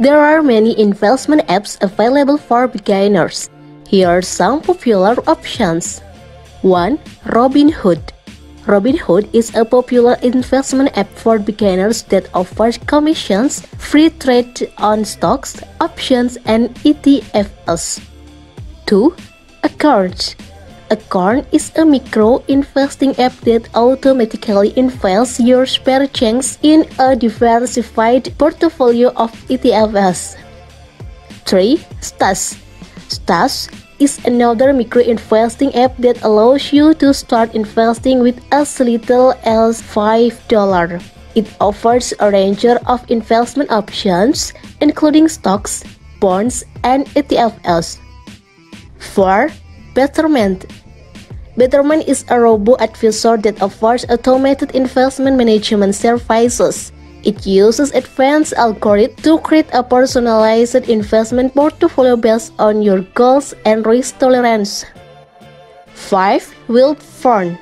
There are many investment apps available for beginners. Here are some popular options. 1. Robinhood. Robinhood is a popular investment app for beginners that offers commissions, free trade on stocks, options, and ETFs. 2. Acorns. Acorn is a micro-investing app that automatically invests your spare change in a diversified portfolio of ETFs. 3. Stash. Stash is another micro-investing app that allows you to start investing with as little as $5. It offers a range of investment options, including stocks, bonds, and ETFs. 4. Betterment. Betterment is a robo-advisor that offers automated investment management services. It uses advanced algorithms to create a personalized investment portfolio based on your goals and risk tolerance. 5. Wealthfront.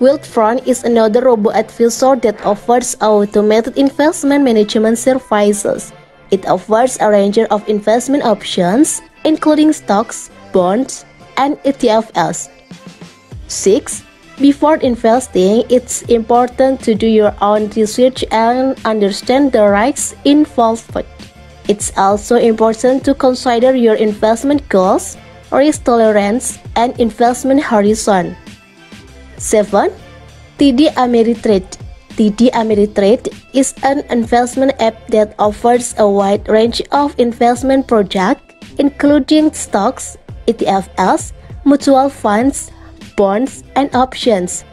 Wealthfront is another robo-advisor that offers automated investment management services. It offers a range of investment options, including stocks, bonds, and ETFs. 6. Before investing, it's important to do your own research and understand the risks involved. It's also important to consider your investment goals, risk tolerance, and investment horizon. 7. TD Ameritrade. TD Ameritrade is an investment app that offers a wide range of investment products, including stocks, ETFs, mutual funds, bonds, and options.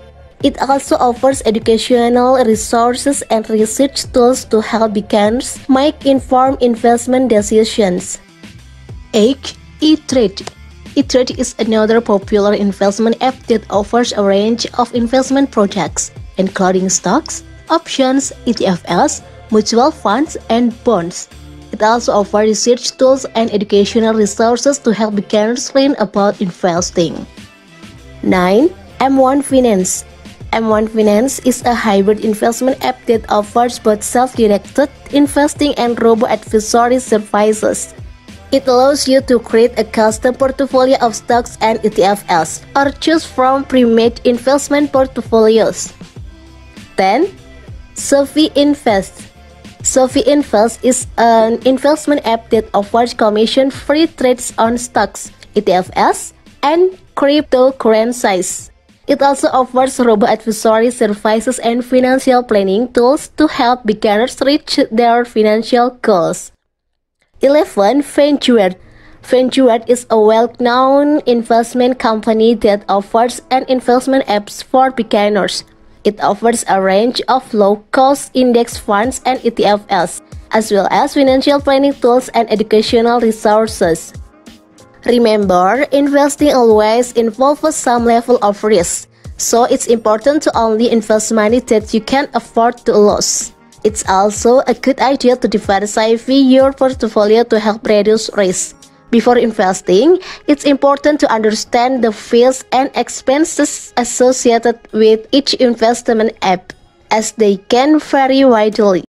It also offers educational resources and research tools to help beginners make informed investment decisions. 8. E-Trade. E-Trade is another popular investment app that offers a range of investment products, including stocks, options, ETFs, mutual funds, and bonds. It also offers research tools and educational resources to help beginners learn about investing. 9. M1 Finance. M1 Finance is a hybrid investment app that offers both self-directed investing and robo-advisory services. It allows you to create a custom portfolio of stocks and ETFs, or choose from pre-made investment portfolios. 10. Sophie Invest. Sophie Invest is an investment app that offers commission-free trades on stocks, ETFs, and cryptocurrencies. It also offers robo-advisory services and financial planning tools to help beginners reach their financial goals. 11. Vanguard. Vanguard is a well-known investment company that offers an investment apps for beginners. It offers a range of low-cost index funds and ETFs, as well as financial planning tools and educational resources. Remember, investing always involves some level of risk, so it's important to only invest money that you can afford to lose. It's also a good idea to diversify your portfolio to help reduce risk. Before investing, it's important to understand the fees and expenses associated with each investment app, as they can vary widely.